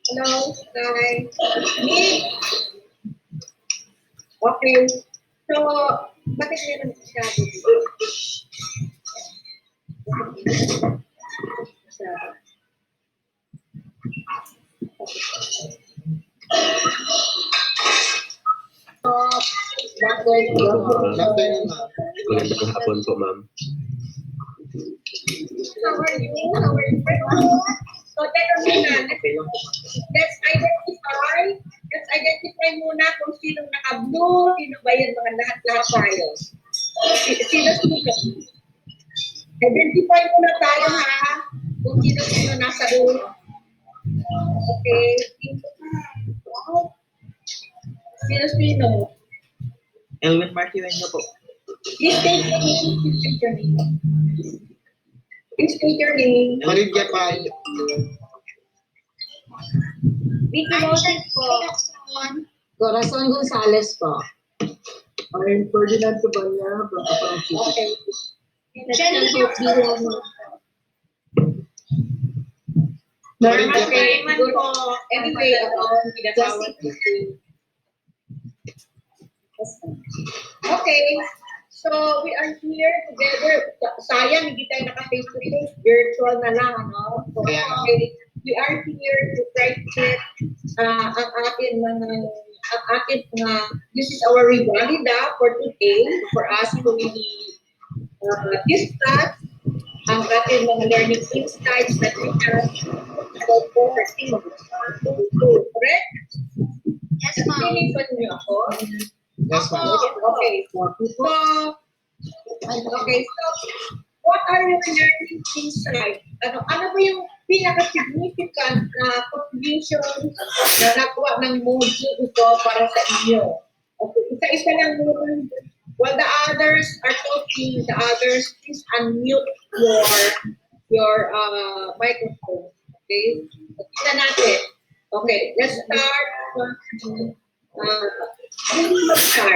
Hello, hi. Me? Okay. So, bakit meron siya dito? Magandang hapon po, ma'am. How are you? How are you? So, teka muna. Let's identify muna kung sinong naka-blue, sino ba yun, mga lahat-lahat tayo. Sino? Identify muna tayo, ha? Kung sino nasa blue. Okay. Sino? Elwin Martineño po. Please state your name. Please state your name. Olivia Payo. Vicky Moses po. Corazon Gonzales po. I'm Ferdinand Cabanya from Kapang City. Okay. Olivia Okay. Payo. Anyway, pinatawag ko. Okay. So, we are here together. Sayang, hindi tayo naka-face-to-face. Virtual na lang, ano? So, okay. We are here to try to get ang ating this is our revalida for today, for us to really discuss ang ating mga learning insights that we have about working. Correct? Yes, ma'am. Pinipon niyo ako? Yes, ma'am. Okay. So, what are your learning insights? Ano ba yung pinaka-significant na contribution na nakuha ng module ito para sa inyo? Okay, isa-isa lang muna. While the others are talking, the others please unmute your microphone. Okay? Tingnan natin. Okay, let's start.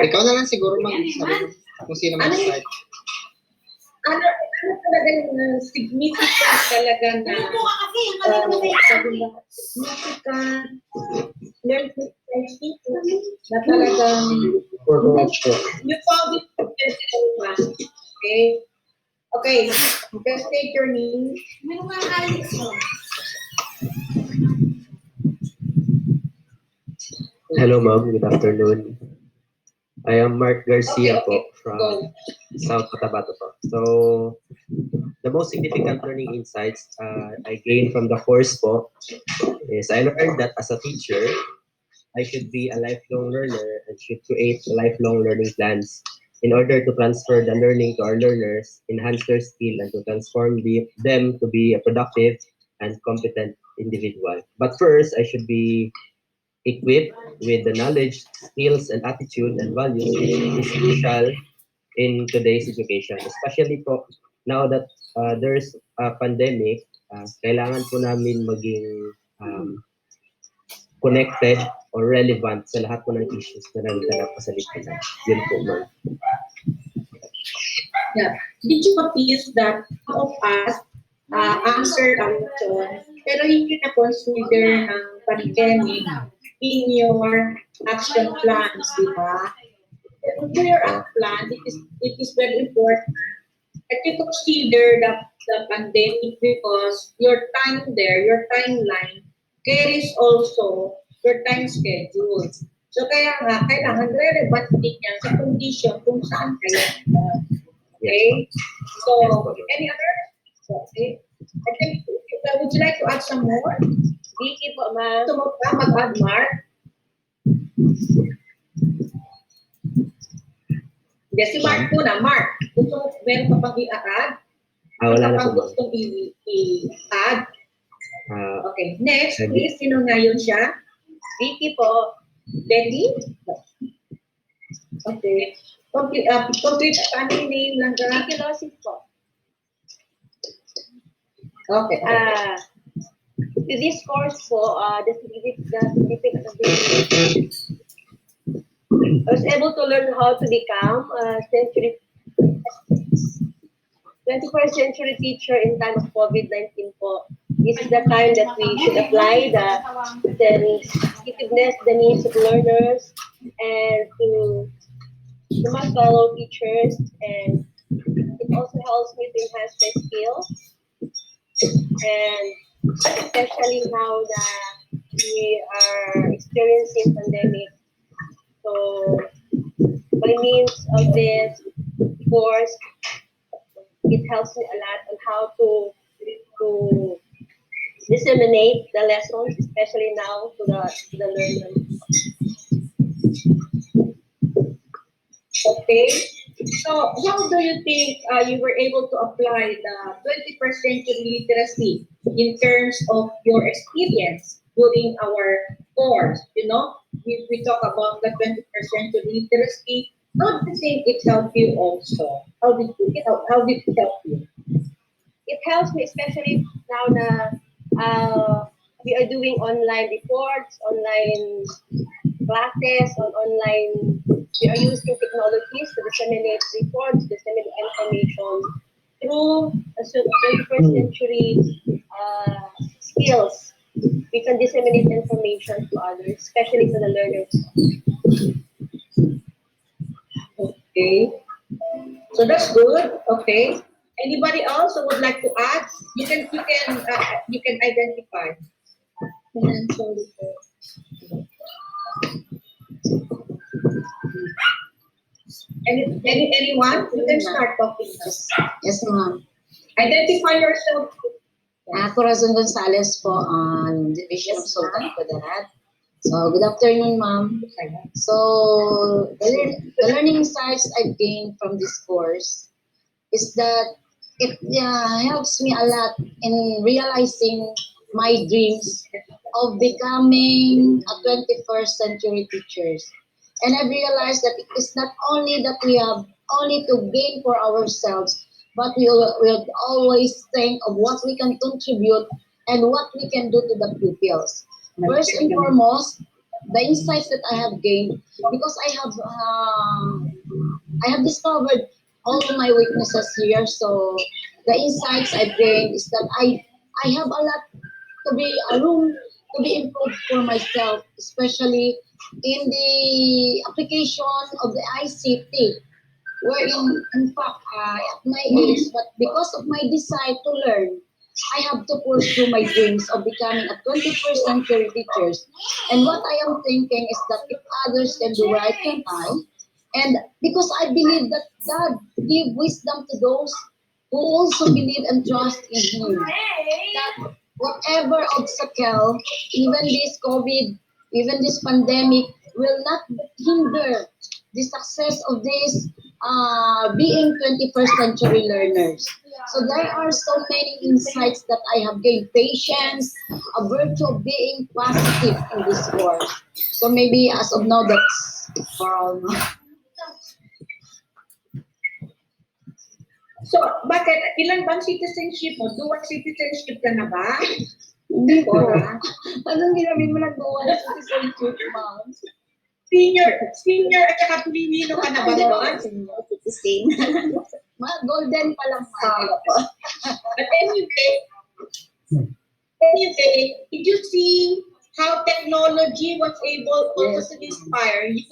Ikaw na lang siguro mag-sabi kung sino mag-start. Ano talaga yung significant talaga na significant learning na talagang you found it everyone. Okay, just take your name. Hello, ma'am. Good afternoon. I am Mark Garcia po from South Cotabato po. So, the most significant learning insights I gained from the course po is I learned that as a teacher, I should be a lifelong learner and should create lifelong learning plans in order to transfer the learning to our learners, enhance their skill, and to transform them to be a productive and competent individual. But first, I should be equipped with the knowledge, skills, and attitude and values which is crucial in today's education. Especially po, now that there's a pandemic, kailangan po namin maging connected or relevant sa lahat po ng issues na nagdala po sa lipunan. Yun po, ma'am. Yeah. Did you notice that some of us answered our question, pero hindi na consider ng pandemic in your action plans, di ba? In your action plan, it is very important that you consider the pandemic because your time there, your timeline, carries also your time schedule. So kaya nga, kailangan relevant din yan sa condition kung saan kayo. Okay? So, any other? Okay. I think, would you like to add some more? Vicky po, ma'am. Gusto mo pa mag-add, Mark? Hindi, si Mark muna. Mark, gusto mo, meron ka pang i-add? Wala na Pang po, ma'am. gustong i-add? Ah, Okay, next, Becky. please, sino nga yun siya? Vicky po. Becky? Okay. Complete family name lang ka? Vicky Losis po. Okay. To this course po, the significant of this, I was able to learn how to become a 21st century teacher in time of COVID-19 po. this is the time that we should apply the sensitiveness, the needs of learners, and to my fellow teachers. And it also helps me to enhance my skills, and especially now that we are experiencing pandemic. So by means of this course, it helps me a lot on how to disseminate the lessons, especially now to the learners. Okay. So how do you think you were able to apply the 21st century literacy in terms of your experience during our course? You know, we talk about the 21st century literacy. How do you think it helped you also? How did it help you? It helps me, especially now that we are doing online reports, online classes, on online. We are using technologies to disseminate reports, disseminate information through a 21st century skills. We can disseminate information to others, especially to the learners. Okay. So that's good. Okay. Anybody else who would like to add? You can identify. Anyone? You can start talking. Yes, ma'am. Identify yourself. Corazon Gonzalez po on Division of Sultan Kudarat. So, good afternoon, ma'am. So, the learning insights I've gained from this course is that it helps me a lot in realizing my dreams of becoming a 21st century teachers. And I realized that it is not only that we have only to gain for ourselves, but we'll always think of what we can contribute and what we can do to the pupils. First and foremost, the insights that I have gained, because I have discovered all of my weaknesses here. So the insights I've gained is that I have a lot to be a room to be improved for myself, especially in the application of the ICT, wherein in fact at my age, but because of my desire to learn, I have to pursue my dreams of becoming a 21st century teachers. And what I am thinking is that if others can do, why can't I? And because I believe that God give wisdom to those who also believe and trust in Him. That whatever obstacle, even this COVID, even this pandemic, will not hinder the success of this being 21st century learners. So there are so many insights that I have gained. Patience, a virtue of being positive in this course. So maybe as of now, that's for all. So, bakit? Ilan bang citizenship mo? Dual citizenship ka na ba? Hindi po. Cora? Anong ginamit mo na dual citizenship, ma'am? Senior at saka Pilipino ka na ba doon? Mga golden pa lang, ma'am. But anyway, did you see how technology was able also to inspire you?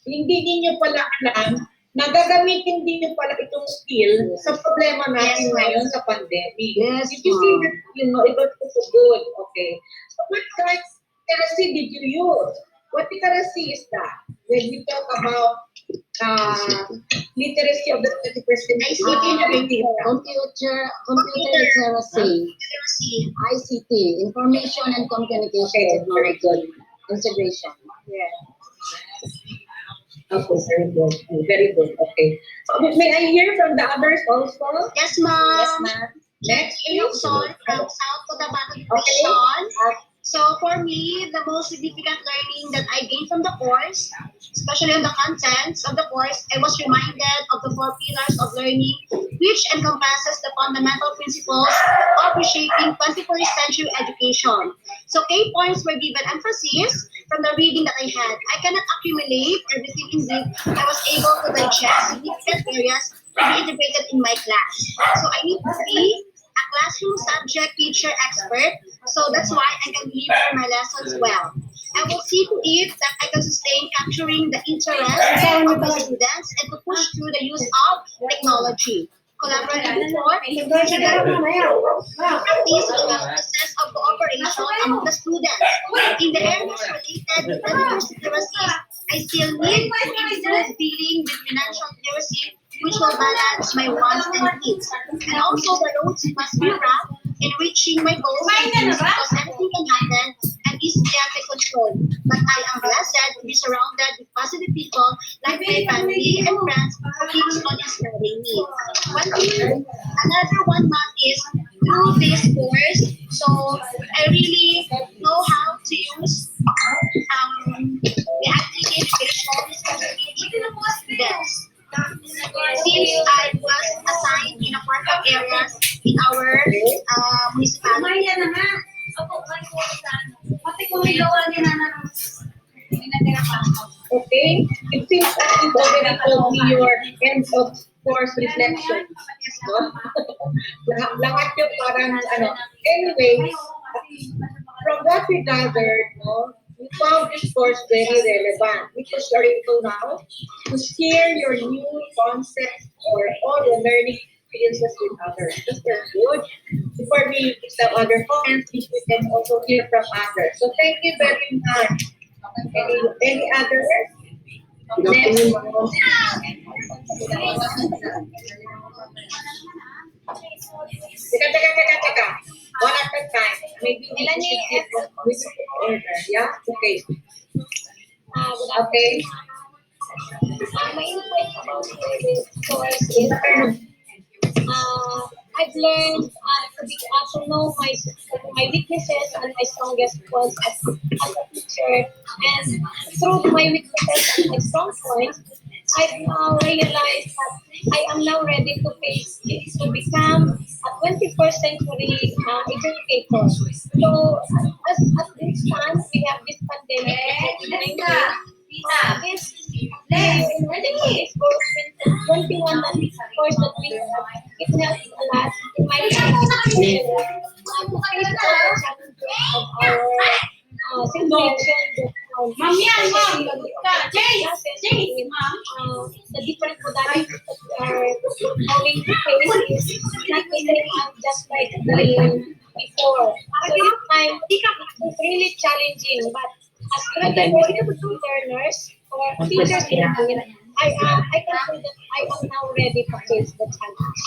Hindi ninyo pala alam na gagamitin din nyo pala itong skill sa problema natin ngayon sa pandemic. Yes, Did you see that, it was so good? Okay. So what kind of literacy did you use? What literacy is that? When we talk about literacy of the 21st century. Computer literacy, ICT, information and communication technology, integration. Yeah. Okay, very good. Very good. Okay. So, may I hear from the others also? Yes, ma'am. Yes, ma'am. Next, Inokson from South Cotabato Division. So for me, the most significant learning that I gained from the course, especially on the contents of the course, I was reminded of the 4 pillars of learning, which encompasses the fundamental principles of reshaping 21st century education. So key points were given emphasis from the reading that I had. I cannot accumulate everything indeed. I was able to digest significant areas to be integrated in my class. So I need to be a classroom subject teacher expert, so that's why I can deliver my lessons well. I will see to it that I can sustain capturing the interest of the students and to push through the use of technology. Collaborative before, practice develop a sense of cooperation among the students. In the areas related to diverse literacies, I still need to improve dealing with financial literacy, which will balance my wants and needs. And also the roads must be rough in reaching my goals and dreams because anything can happen and is beyond my control. But I am blessed to be surrounded with positive people like my family and friends who keeps on inspiring me. One thing, another 1 month is through this course, so I really know how to use the application, especially with students. Since I was assigned in a part of areas in our municipality. Okay? It seems that you already told me your end of course reflection. No? Lahat yung parang ano. Anyways, from what we gathered, no, we found this course very relevant because you're able now to share your new concepts or all the learning experiences with others. That's very good. Before we give some other comments, we can also hear from others. So thank you very much. Any other? Next. Teka. One at a time. Maybe we should get with order. Yeah? Okay. Okay. My insight about this course is I've learned to know my weaknesses and my strongest points as a teacher. And through my weaknesses and my strong points, I've now realized that I am now ready to face it, to become a 21st century educator. So at this time, we have this pandemic, COVID-19. This this course, 21 that course that we have, it helps a lot in my life, especially to face all the challenges of our situation the different modalities that we are going to face is not the same as just like before. So this time it's really challenging, but as 24 learners or teachers learning, I can say that I am now ready to face the challenge.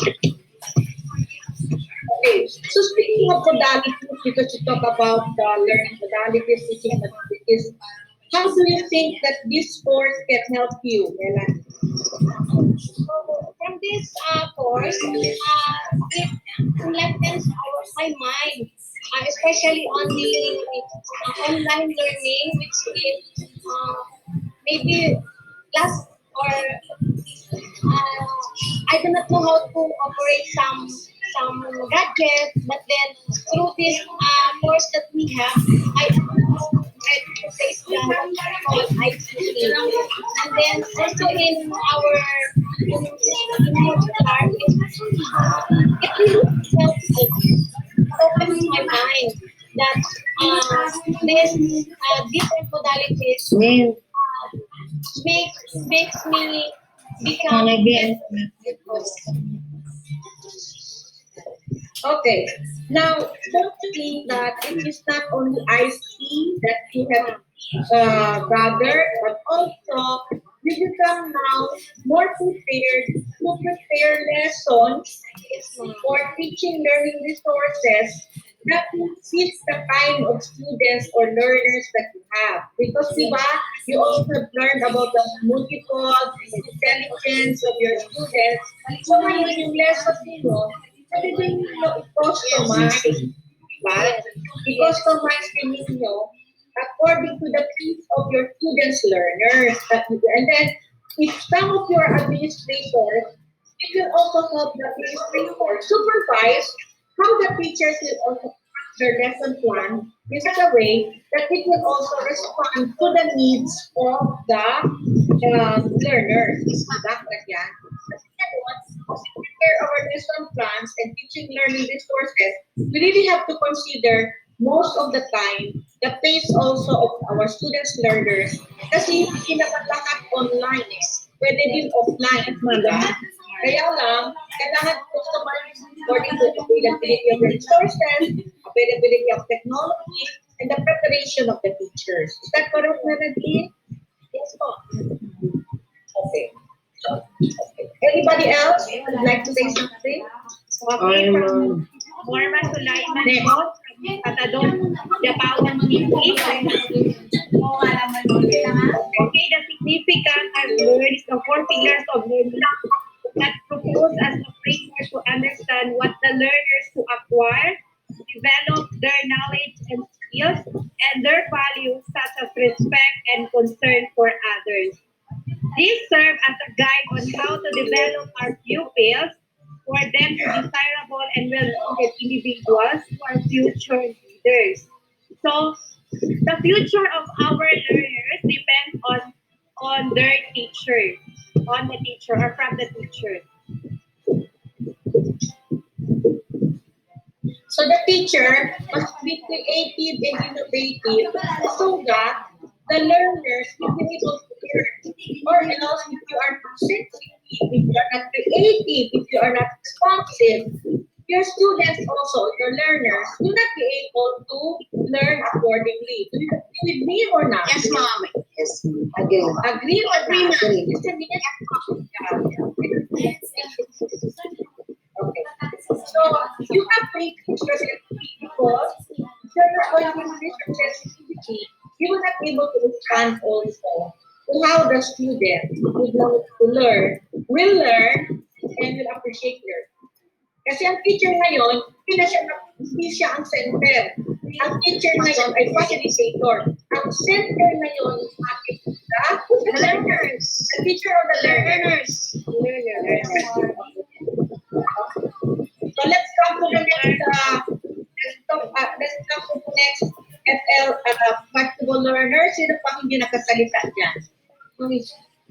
Okay. So speaking of modalities, because you talk about the learning modalities, teaching modalities, how do you think that this course can help you, Melanie? So from this course, it enlightens my mind, especially on the online learning, which is maybe last or I do not know how to operate some gadgets, but then through this course that we have, I ready to face the ICT. And then also in our modular, it really helps me, opens my mind that this different modalities makes me become Okay. Now, don't you think that it is not only IC that you have gathered, but also you become now more prepared to prepare lessons for teaching learning resources that will fit the kind of students or learners that you have. Because diba, you also have learned about the multiple intelligence of your students. So ngayon yung lesson nyo, pwede din nyo i-customize. Diba? I-customize din ninyo according to the needs of your students, learners. And then, if some of your administrators, it will also help the administrator supervise how the teachers will also craft their lesson plan in such a way that it will also respond to the needs of the learners. Dapat yan. Kasi prepare our lesson plans and teaching learning resources, we really have to consider most of the time the pace also of our students, learners, kasi hindi naman lahat online eh. Pwede din offline. Diba? Kaya lang, kailangan customize according to availability of resources, availability of technology, and the preparation of the teachers. Is that correct, Melody? Yes po. Okay. Okay. Anybody else would like to say something? Okay, from Norman Sulaiman po, Patadon, Japawan City. Okay, the significant I've learned is the four pillars of learning that propose as a framework to understand what the learners to acquire, develop their knowledge and skills, and their values such as respect and concern for others. These serve as a guide on how to develop our pupils for them to desirable and well-rounded individuals who are future leaders. So, the future of our learners depends on their teacher, on the teacher or from the teacher. So the teacher must be creative and innovative so that the learners will be able to learn. Or else, if you are not sensitive, if you are not creative, if you are not responsive, your students also, your learners, will not be able to learn accordingly. Do you agree with me or not? Yes, ma'am. Yes, agree. Agree or Agree, not? ma'am. Isn't it? Okay. So you have to increase your sensitivity because if you're not going to increase your sensitivity, you will not be able to respond also to how the student would love to learn, will learn, and will appreciate learning. Kasi ang teacher ngayon, hindi siya ang center. Ang teacher ngayon ay facilitator. Ang center ngayon is ating the learners. The teacher of the learners. So let's come to the next, let's come to the next FL, flexible learner. Sino pa hindi nakasalita dyan?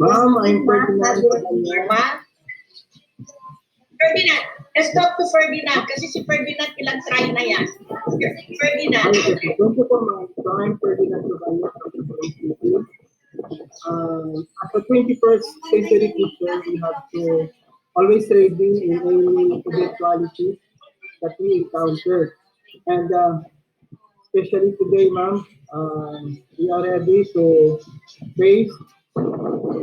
Ma'am, I'm Ferdinand. Norma? Ferdinand. Let's talk to Ferdinand kasi si Ferdinand ilang try na yan. Ferdinand. Thank you po, ma'am. So I'm Ferdinand Tuvalu from the City. As a 21st century teacher, we have to always ready in any eventualities that we encounter. And especially today, ma'am, we are ready to face the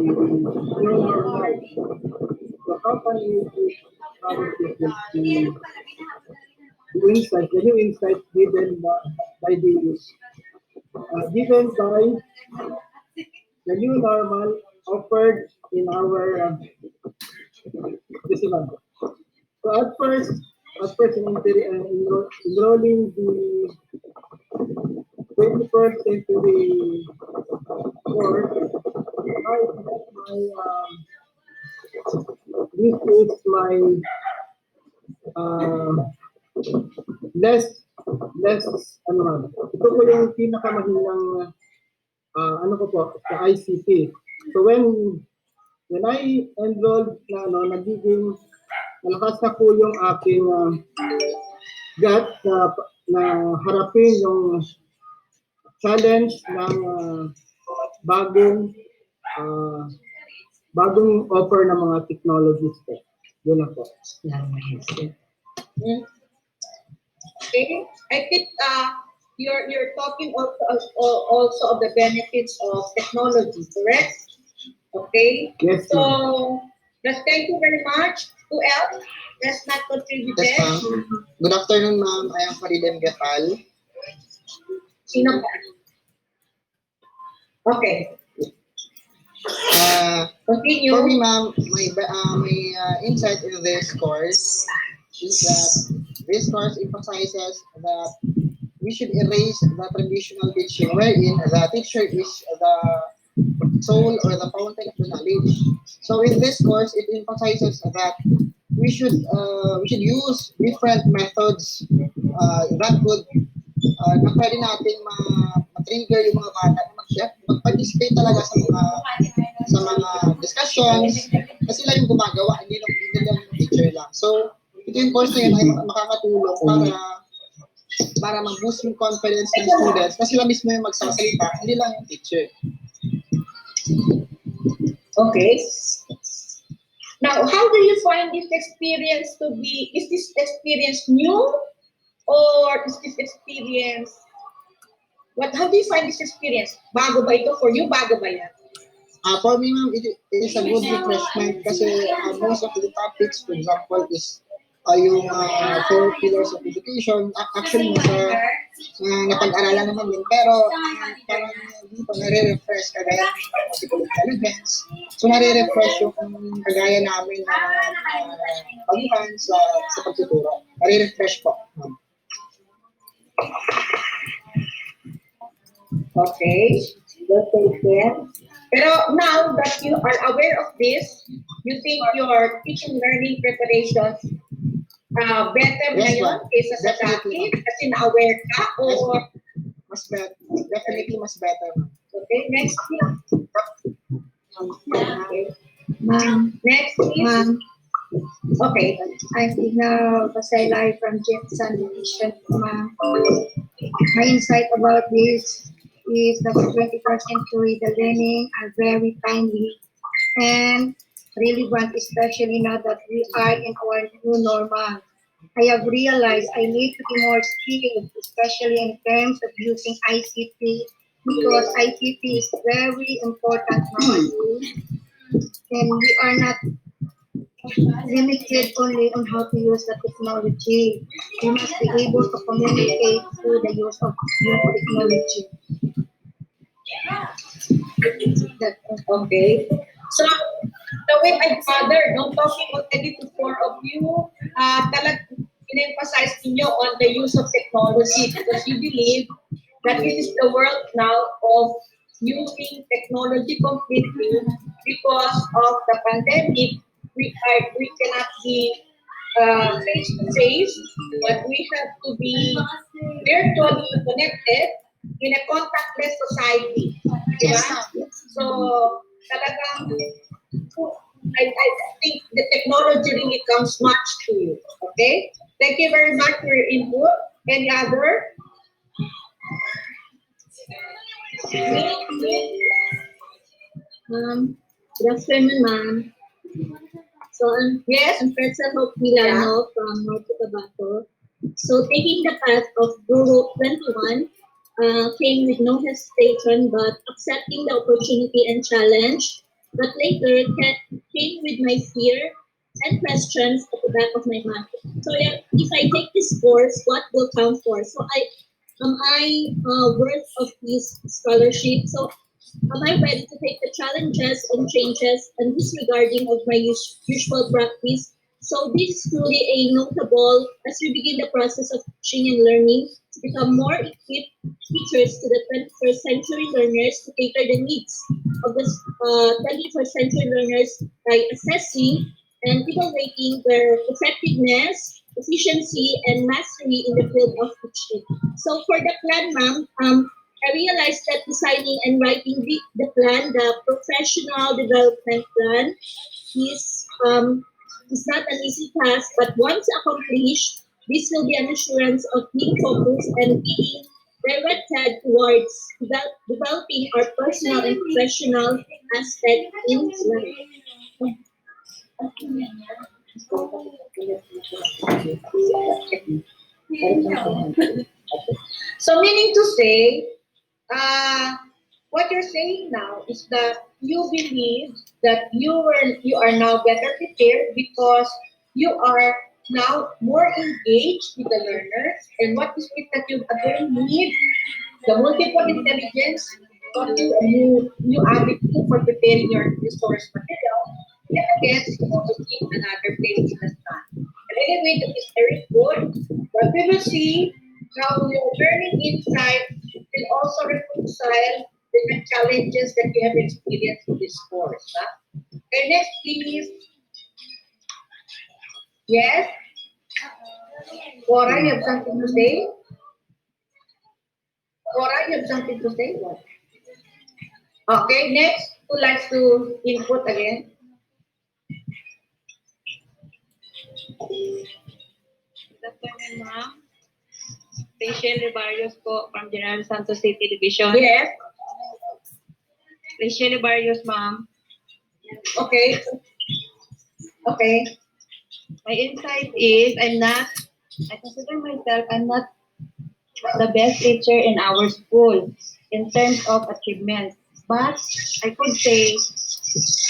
new normal. So how can we teach our people the insight, the new insight given by the new normal offered in our decimal. So at first enrolling the 21st century course, this is my less ano man. Ito po yung pinakamahinang ano ko po sa ICT. So when I enrolled na nagiging malakas na po yung aking gut na harapin yung challenge ng bagong offer ng mga technologies po. Yun na po. Okay, I think you're talking also of the benefits of technology, correct? Okay. Yes, So let's thank you very much. Who else? Let's not contribute. Yes, ma'am. Good afternoon, ma'am. I am Farid M. Gafal. Sino pa? Okay. Continue. For me, ma'am, my insight in this course is that this course emphasizes that we should erase the traditional teaching wherein the teacher is the soul or the fountain of the knowledge. So in this course, it emphasizes that we should use different methods that would na pwede natin ma-trigger yung mga bata na mag-participate talaga sa mga discussions kasi sila yung gumagawa, hindi lang yung teacher lang. So, ito yung course na yun ay makakatulong para mag-boost yung confidence ng students na sila mismo yung magsasalita, hindi lang yung teacher. Okay. Now, how do you find this experience to be? Is this experience new, or is this experience? How do you find this experience? Bago ba ito for you? Bago ba yan? For me, ma'am, it is a good refreshment kasi most of the topics, for example, is yung 4 pillars of education. Actually, napag-aralan naman din. Pero parang dito, nare-refresh kagaya ng artificial intelligence. So, nare-refresh yung kagaya namin na pagbuhan sa pagtuturo. Nare-refresh po. Okay. Good to hear. Pero now that you are aware of this, you think your teaching learning preparations better ngayon kaysa sa dati? Kasi na-aware ka? Or mas better. Definitely mas better. okay, next please. Okay. Next please. Ma'am, Okay. I'm Tina Basaylay from Jetson Division. Ma'am, my insight about this is that the 21st century, the learning are very timely and relevant, especially now that we are in our new normal. I have realized I need to be more skilled, especially in terms of using ICT, because ICT is very important nowadays, and we are not limited only on how to use the technology. We must be able to communicate through the use of new technology. Okay. So, the way my father, no, talking already to 4 of you, in-emphasize niyo on the use of technology because you believe that this is the world now of using technology completely because of the pandemic. We cannot be face to face, but we have to be virtually connected in a contactless society. Diba? So, talagang, I think the technology really comes much to you. Okay? Thank you very much for your input. Any other? Good afternoon, ma'am. So, Yes? I'm Pretzel Hope Milano from North Cotabato. So, taking the path of GURO21 came with no hesitation but accepting the opportunity and challenge. But later came with my fear and questions at the back of my mind. So, if I take this course, what will count for? So, am I worth of this scholarship? So, am I ready to take the challenges and changes and disregarding of my usual practice? So this is truly a notable as we begin the process of teaching and learning to become more equipped teachers to the 21st century learners to cater the needs of the 21st century learners by assessing and evaluating their effectiveness, efficiency, and mastery in the field of teaching. So for the plan, ma'am, I realized that designing and writing the plan, the professional development plan, is not an easy task, but once accomplished, this will be an assurance of being focused and being directed towards developing our personal and professional aspect in life. So meaning to say, what you're saying now is that you believe that you are now better prepared because you are now more engaged with the learners, and what is it that you again need? The multiple intelligence taught you a new avenue for preparing your resource material. And again, supposed to keep another place in the sun. And anyway, that is very good. But we will see how your learning insight will also reconcile with the challenges that you have experienced in this course. Huh? Okay, next please. Yes? Cora, you have something to say? Cora, you have something to say? What? Okay, next, who likes to input again? Good afternoon, ma'am. Rachel Barrios po from General Santos City Division. Yes. Rachel Barrios, ma'am. Okay. Okay. My insight is I consider myself, I'm not the best teacher in our school in terms of achievements. But I could say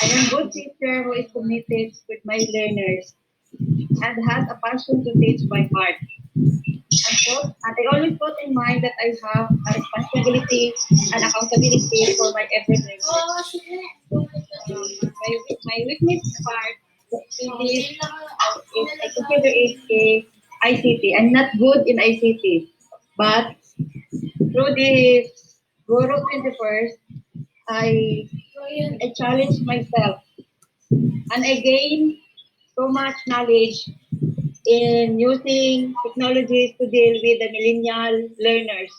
I am a good teacher who is committed with my learners and has a passion to teach by heart. And I always put in mind that I have a responsibility and accountability for my everyday work. My weakness part is I consider it a ICT. I'm not good in ICT, but through the GURO21, I I challenged myself and I gained so much knowledge in using technologies to deal with the millennial learners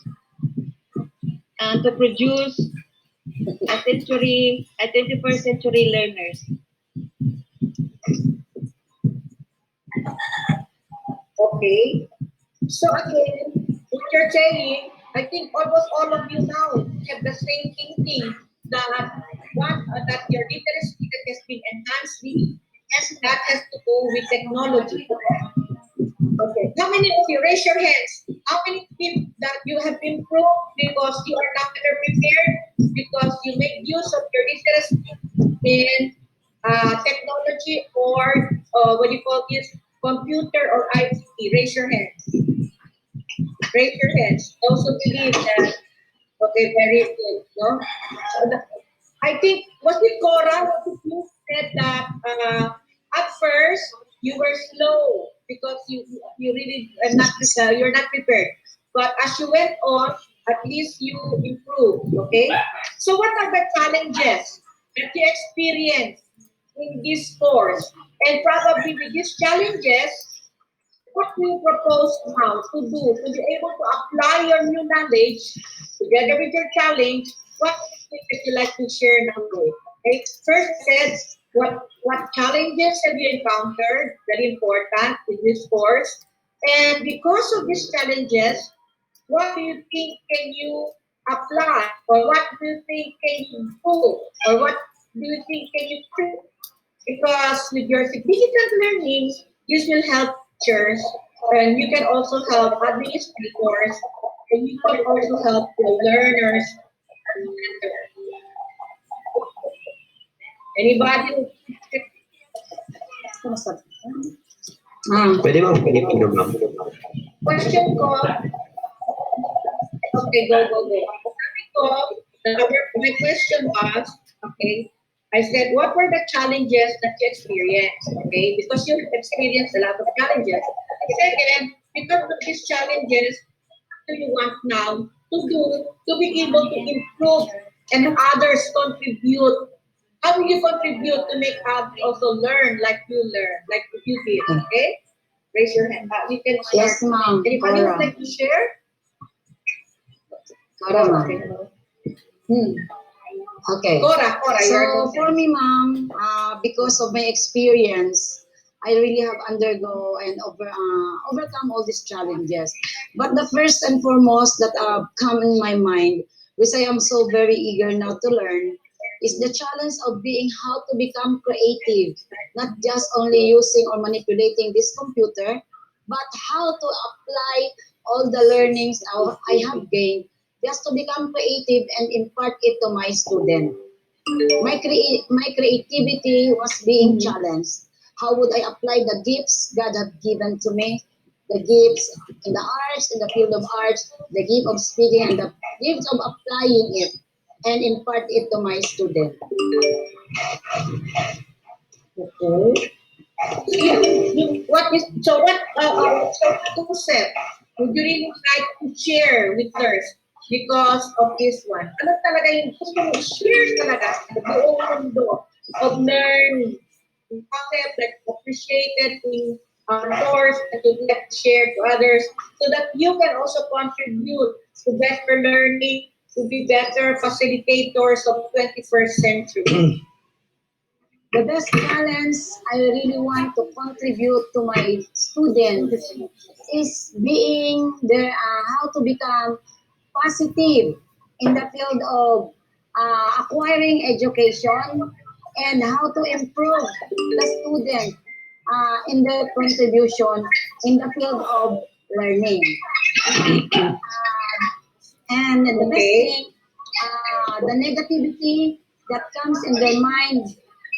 and to produce a 21st century learners. Okay. So again, what you're saying, I think almost all of you now have the same thinking that that your literacy that has been enhanced with, and that has to do with technology. Okay. How many of you raise your hands? How many people that you have improved because you are now better prepared because you make use of your literacy in technology or what do you call this computer or ICT? Raise your hands. Raise your hands. Those who believe that. Okay, very good. No. So I think was it Cora? Was it you said that at first you were slow because you really are not you're not prepared, but as you went on, at least you improved. Okay. So what are the challenges that you experienced in this course? And probably with these challenges, what do you propose now to do to be able to apply your new knowledge together with your challenge? What is it that you like to share now? Okay. First, I said what challenges have you encountered? Very important in this course. And because of these challenges, what do you think can you apply, or what do you think can you do, or what do you think can you create? Because with your significant learnings, you will help teachers, and you can also help administrators, and you can also help the learners. Anybody? Pwede mo Filipino, ma'am? Question ko. Okay, go. Sabi ko, my question was, okay, I said, what were the challenges that you experienced? Okay, because you experienced a lot of challenges. Second, because of these challenges, what do you want now to do to be able to improve and others contribute? How will you contribute to make others also learn like you learn, like you did? Okay, raise your hand. You can start. Yes, ma'am. Anybody would Cora. like to share? Cora, ma'am. Okay. Cora, So for me, ma'am, because of my experience, I really have overcome all these challenges. But the first and foremost that come in my mind, which I am so very eager now to learn, is the challenge of being how to become creative, not just only using or manipulating this computer, but how to apply all the learnings I have gained just to become creative and impart it to my student. My creativity was being challenged. How would I apply the gifts God had given to me? The gifts in the arts, in the field of arts, the gift of speaking, and the gift of applying it and impart it to my student. Okay. What concept would you really like to share with others because of this one? Ano talaga yung gusto mo share talaga sa buong mundo of learning? Yung concept that appreciated in course that you'd like to share to others so that you can also contribute to better learning, to be better facilitators of 21st century. the best challenge I really want to contribute to my students is being there, how to become positive in the field of acquiring education and how to improve the student in their contribution in the field of learning. And the best thing, the negativity that comes in their mind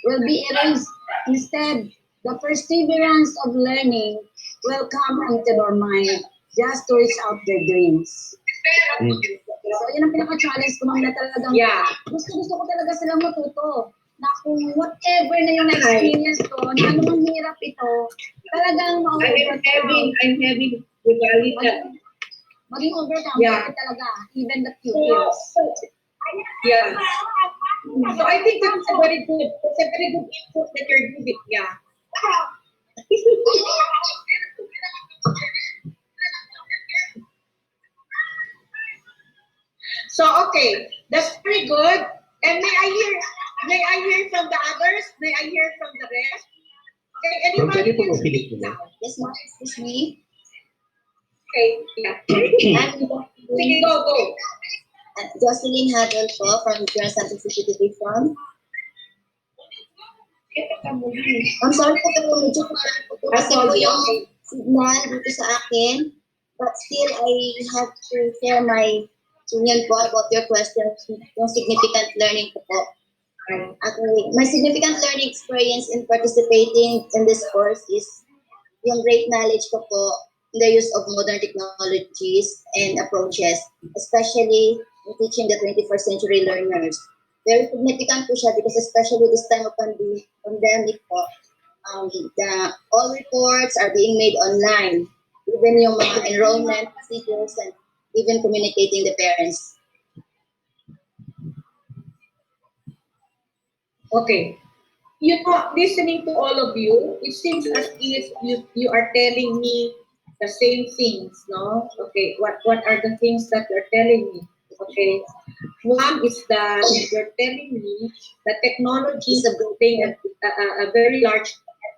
will be erased. Instead, the perseverance of learning will come into their mind just to reach out their dreams. Mm. So, yun ang pinaka-challenge ko, ma'am, na talagang gusto ko talaga silang matuto. Na kung whatever na yung experience ko, na anumang hirap ito, talagang I'm having with maging overcome Yeah. talaga, even the few years. Yeah. So I think that's a very good input that you're giving. Yeah. So okay, that's very good. And may I hear from the others? May I hear from the rest? Okay, Ma'am, anybody pwede po can speak mag-Filipino. now. Yes, ma'am, excuse me. Okay, yeah. Sige, go. Jocelyn Hadol po from Grand Santa City Division. I'm sorry po pero medyo kasi po yung signal dito sa akin. But still, I have to share my opinion po about your question, yung significant learning po po. Okay. My significant learning experience in participating in this course is yung great knowledge ko po in the use of modern technologies and approaches, especially in teaching the 21st century learners. Very significant po siya because especially this time of pandemic po, all reports are being made online, even yung mga enrollment procedures and even communicating the parents. Okay. You know, listening to all of you, it seems as if you are telling me the same things, no? Okay, what are the things that you're telling me? Okay. One is that you're telling me that technology is playing a very large part.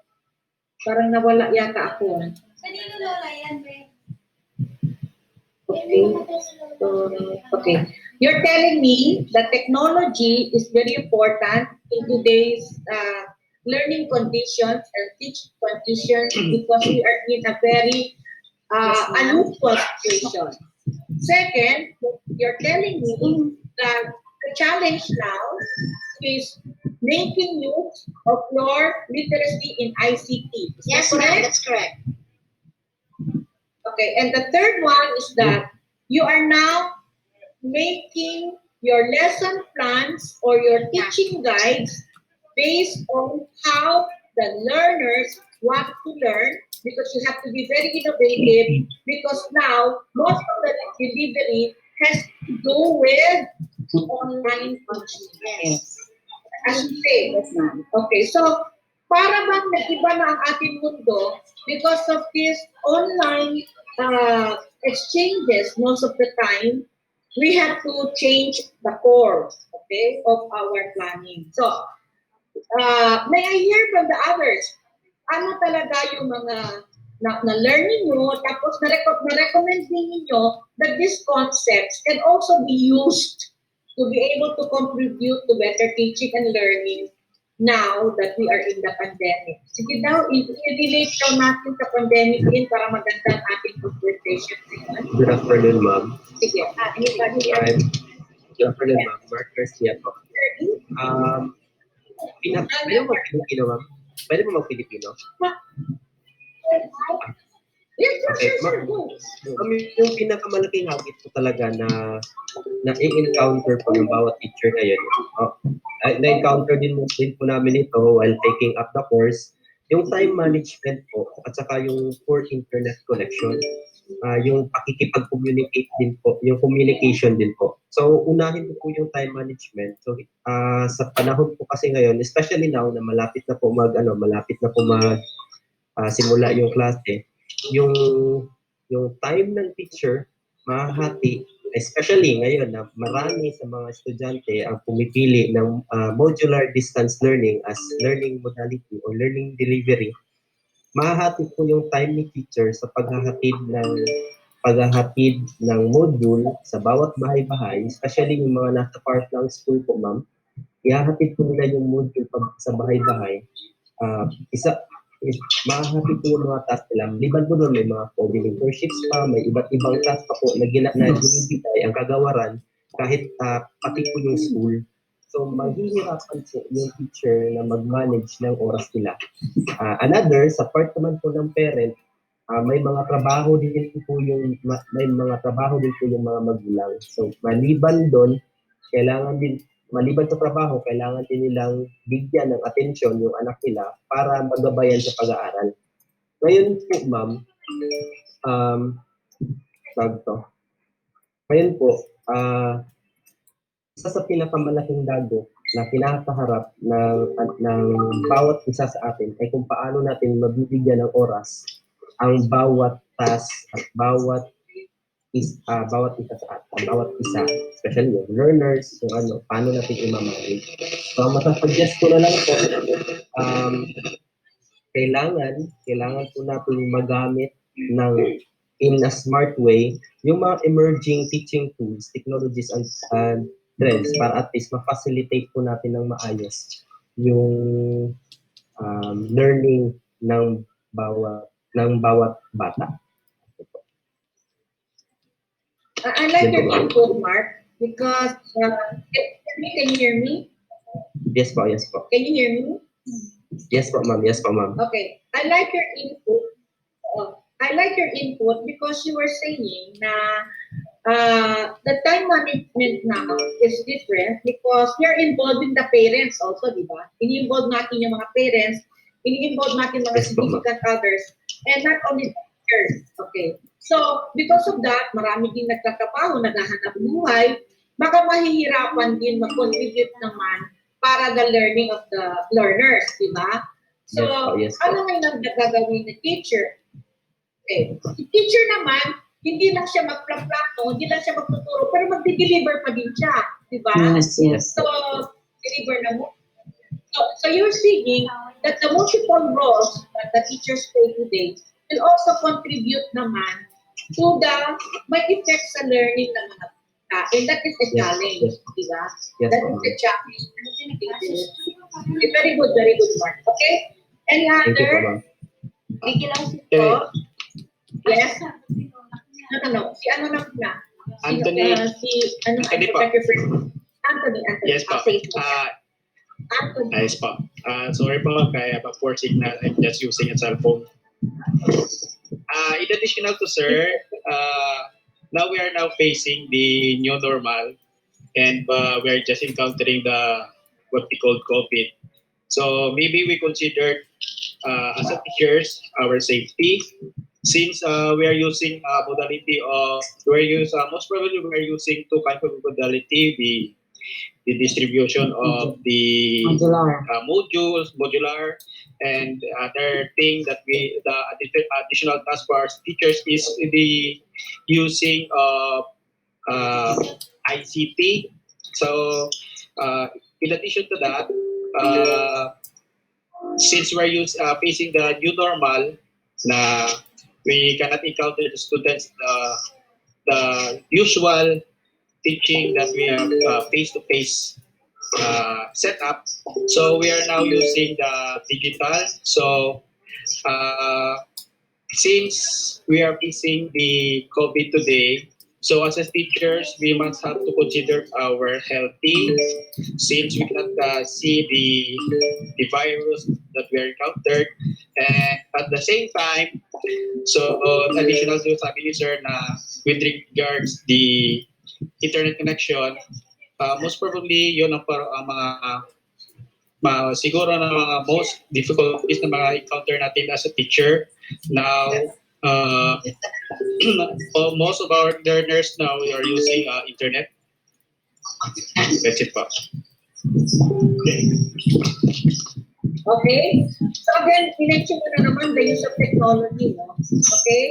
Parang nawala yata ako. Okay. Okay. You're telling me that technology is very important in today's learning conditions and teaching conditions because we are in a very unusual situation. Second, you're telling me that the challenge now is making use of your literacy in ICT. Is that Yes, ma'am, correct? that's correct. Okay, and the third one is that you are now making your lesson plans or your teaching guides based on how the learners want to learn because you have to be very innovative because now most of the delivery has to do with online teaching. Yes. As you say. Yes, ma'am. Okay, so para bang nag-iba na ang ating mundo because of this online exchanges most of the time, we have to change the course, okay, of our planning. So, may I hear from the others? Ano talaga yung mga na-learning nyo, tapos na-recommend din ninyo that these concepts can also be used to be able to contribute to better teaching and learning now that we are in the pandemic. Sige daw, i-relate daw natin sa pandemic din para maganda ang ating conversation. Good afternoon, ma'am. Sige, anybody else? Right. Good afternoon, ma'am. Mark Garcia po. Pwede mo mag-Filipino, ma'am? Pwede mo mag-Filipino? Yes, Okay, sure, go. Ma'am, yung pinakamalaking habit ko talaga na i-encounter po ng bawat teacher ngayon, na-encounter din po namin ito while taking up the course, yung time management po at saka yung poor internet connection, yung pakikipag-communicate din po, yung communication din po. So, unahin ko po yung time management. So, sa panahon po kasi ngayon, especially now na malapit na po simula yung klase, yung time ng teacher mahahati especially ngayon na marami sa mga estudyante ang pumipili ng modular distance learning as learning modality or learning delivery, mahahatid po yung time ni teacher sa paghahatid ng module sa bawat bahay-bahay, especially yung mga nasa part ng school po, ma'am. Ihahatid po nila yung module sa bahay-bahay. Mahahatid po yung mga task nila. Liban po doon, may mga coding internships pa, may iba't ibang task pa po na binibigay ang kagawaran kahit pati po yung school. So, maghihirapan po yung teacher na mag-manage ng oras nila. Another, sa part naman po ng parent, may mga trabaho din po yung mga magulang. So, maliban sa trabaho, kailangan din nilang bigyan ng atensyon yung anak nila para magabayan sa pag-aaral. Ngayon po, ma'am, isa sa pinakamalaking dago na kinakaharap ng bawat isa sa atin ay kung paano natin mabibigyan ng oras ang bawat task at bawat isa, especially yung learners, paano natin i-manage. So, masasuggest ko na lang po, kailangan po natin magamit in a smart way yung mga emerging teaching tools, technologies, and trends para at least ma-facilitate po natin ng maayos yung learning ng bawat bata. I like your input, Mark, because can you hear me? Yes po. Can you hear me? Yes po, ma'am. Okay. I like your input. I like your input because you were saying na the time management now is different because we are involving the parents also, di ba? Ini-involve natin yung mga parents, ini-involve natin mga significant others, and not only the teachers. Okay. So, because of that, marami din nagtatrabaho, naghahanap buhay, baka mahihirapan din mag-contribute naman para the learning of the learners, di ba? So, yes, ano ngayon ang gagawin ng teacher? Okay. Si teacher naman, hindi lang siya magplaplano, hindi lang siya magtuturo, pero mag-deliver pa din siya, di ba? Yes. So, deliver na mo. So you're seeing that the multiple roles that the teachers play today will also contribute naman to the may effect sa learning ng mga bata. And that is a challenge, di ba? That is a challenge. Okay, very good, Mark. Okay? Any other? Thank you lang po. Yes? No. Si ano na? Anthony. Anthony po. Anthony. Yes po. Anthony. Yes po. Sorry po, kaya pa poor signal. I'm just using a cell phone. In addition to sir, now we are now facing the new normal and we are just encountering what we call COVID. So maybe we considered as a teachers our safety since we are using modality of most probably we are using two kinds of modality, the distribution of the modular, and the other thing that the additional task for our teachers is the using of ICT. So in addition to that, since we're facing the new normal, na we cannot encounter the students the usual teaching that we have face-to-face setup. So we are now using the digital. So since we are facing the COVID today, so as teachers, we must have to consider our healthy since we cannot see the virus that we are encountered. And at the same time, so additional to sabi ni sir na with regards the internet connection, most probably yun ang siguro na mga most difficulties na mga encounter natin as a teacher. Now, most of our learners now are using internet. That's it po. Okay? So again, pinention ko na naman the use of technology, no? Okay?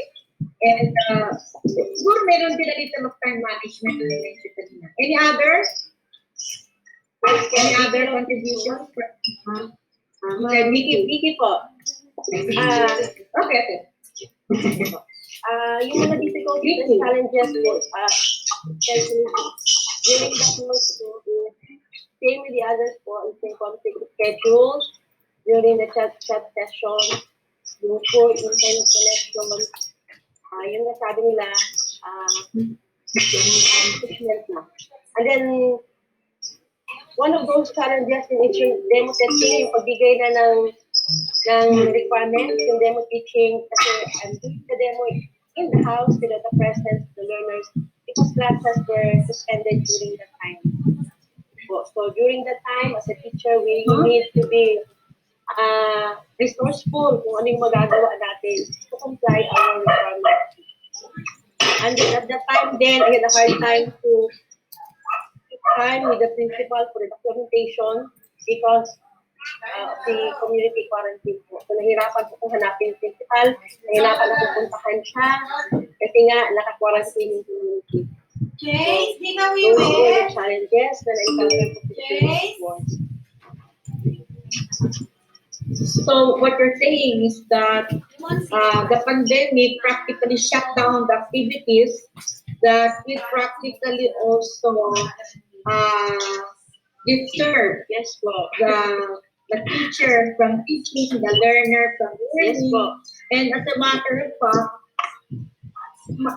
And siguro meron din na dito ng time management na mention kanina. Any other? Any other contribution? Okay, Wiki po. okay. Yung mga difficulties and challenges po, especially during the course po, same with the others po, same conflict schedules, during the chat session, yung poor internet connection, yung nasabi nila, efficient na. And then, one of those challenges in yung demo testing, yung pagbigay na ng requirements, yung demo teaching, kasi I'm doing the demo in the house without the presence of the learners because classes were suspended during that time. So during that time, as a teacher, we need to be resourceful kung ano yung magagawa natin to comply our requirements. And then at that time, then I had a hard time to time with the principal for the documentation because of the community quarantine po. So nahirapan po kung hanapin yung principal, nahirapan na pupuntahan siya kasi nga naka-quarantine yung community. Jace, di ka Those were the challenges na na-encounter po So what you're saying is that the pandemic practically shut down the activities that we practically also disturb the teacher from teaching, the learner from learning. And as a matter of fact,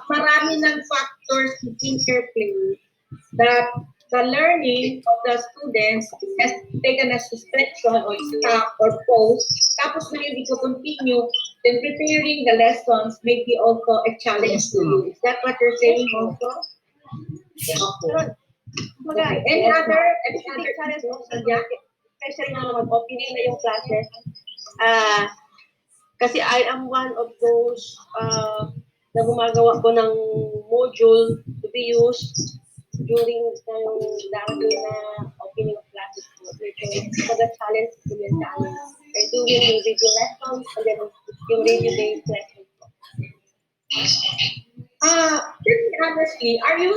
marami ng factors to interplay that the learning of the students has taken a suspension or stop or pause, tapos na hindi ko continue, then preparing the lessons may be also a challenge to you. Is that what you're saying also? Okay. Any other challenge also, especially na mag-opening na yung classes. Kasi I am one of those na gumagawa ko ng module to be used during yung darating na opening of classes po. So the challenge ko yun sa amin. We're doing yung video lessons and then yung radio-based lessons po. Honestly, are you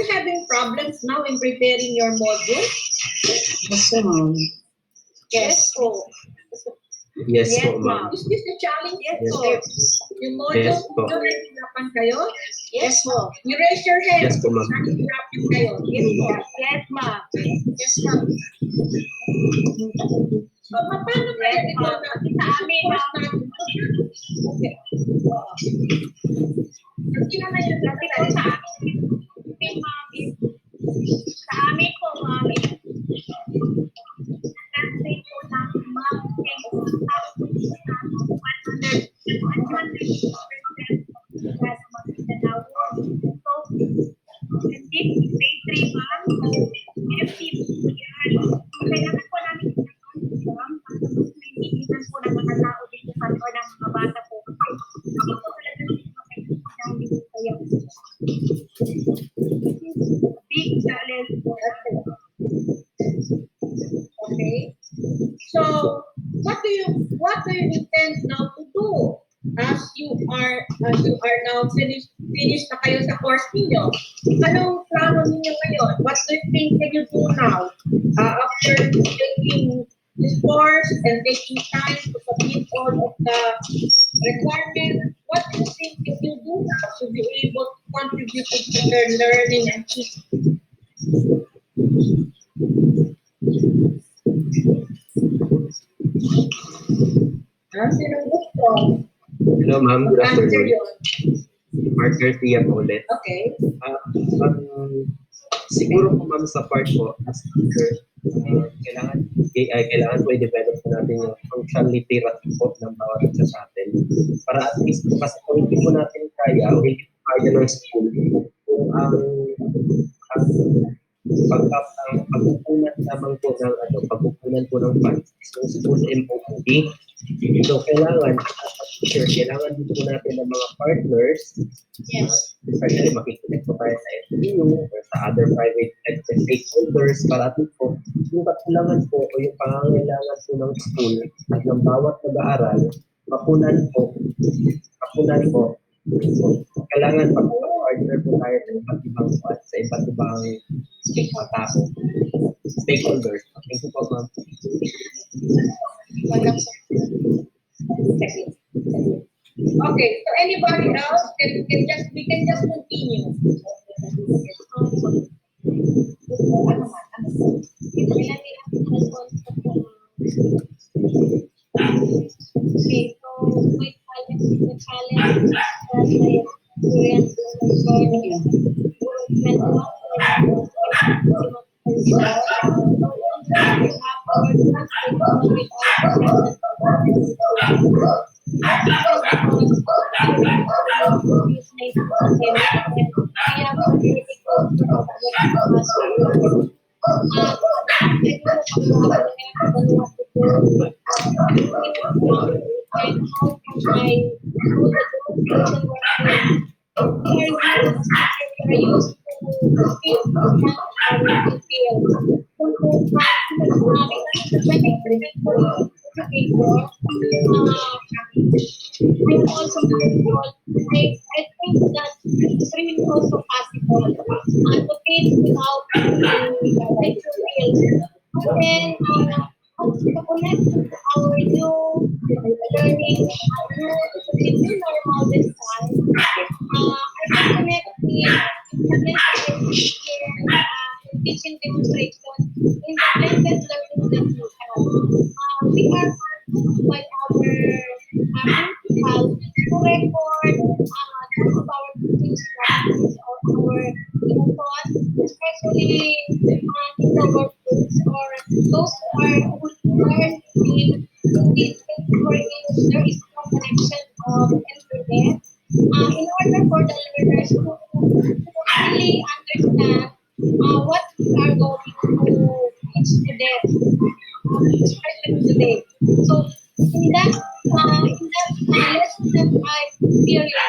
having problems now in preparing your module? Yes po. Yes po, ma'am. Is this a challenge? Yes Yes, po. Yung module, Yes po. nahihirapan kayo? Yes po. You raise your hand. Yes po, ma'am. Nahihirapan kayo? Yes po. Yes ma'am. Yes, ma'am. So, paano kaya Yes, ito ma'am. na Sa amin, ma'am. Okay. Hindi naman yung Kasi po sa amin, ma'am, sa amin po, ma'am, translate po namin, ma'am, 100% So, hindi phase 3, ma'am, effective po yan. Kailangan po namin ma'am, para mas naiintindihan po ng mga tao dito sa or ng mga bata po. Hindi po talaga kaya big challenge po. Okay. So, what do you intend now to do as you are now finished na kayo sa course ninyo? Anong plano ninyo ngayon? What do you think can you do now after taking this course and taking time to submit all of the requirements? What do you think can you do now to be able to contribute to their learning and teaching? Sinong gusto? Hello, ma'am. Good Answer afternoon. yun. Mark Garcia po ulit. Okay. Siguro po, ma'am, sa part po, as teacher, kailangan po i-develop po natin yung functional literacy po ng bawat isa sa atin. Para at least, kasi kung hindi po natin kaya, o hindi po kaya ng school, kung ang pagkukunan lamang po ng pagkukunan po ng funds is yung school MOOD. So kailangan teacher, kailangan din po natin ng mga partners, especially makikinig po tayo sa SBU or sa other private stakeholders para at least po yung kakulangan po o yung pangangailangan po ng school at ng bawat nag-aaral, mapunan po Kailangan pag-partner po tayo sa iba't ibang sa iba't ibang tao, stakeholders. Thank you po, ma'am. Okay, so anybody else we can just continue. Okay, so my challenge that I experienced and how can I do the documentation work we are used to feel and feel. So, when I prepare for the paper, I'm also thankful. I think that it's really also possible to paint without like to feel. And then, to connect our new learning, the new normal this time, I can connect teaching demonstration in the blended learning that we have. We are asked by our principal to record some of our teaching strategies or our thoughts, especially in the workbooks or those who learn in these wherein there is no connection of internet. In order for the learners to really understand what we are going to teach today, especially today. So in that lesson that I experienced,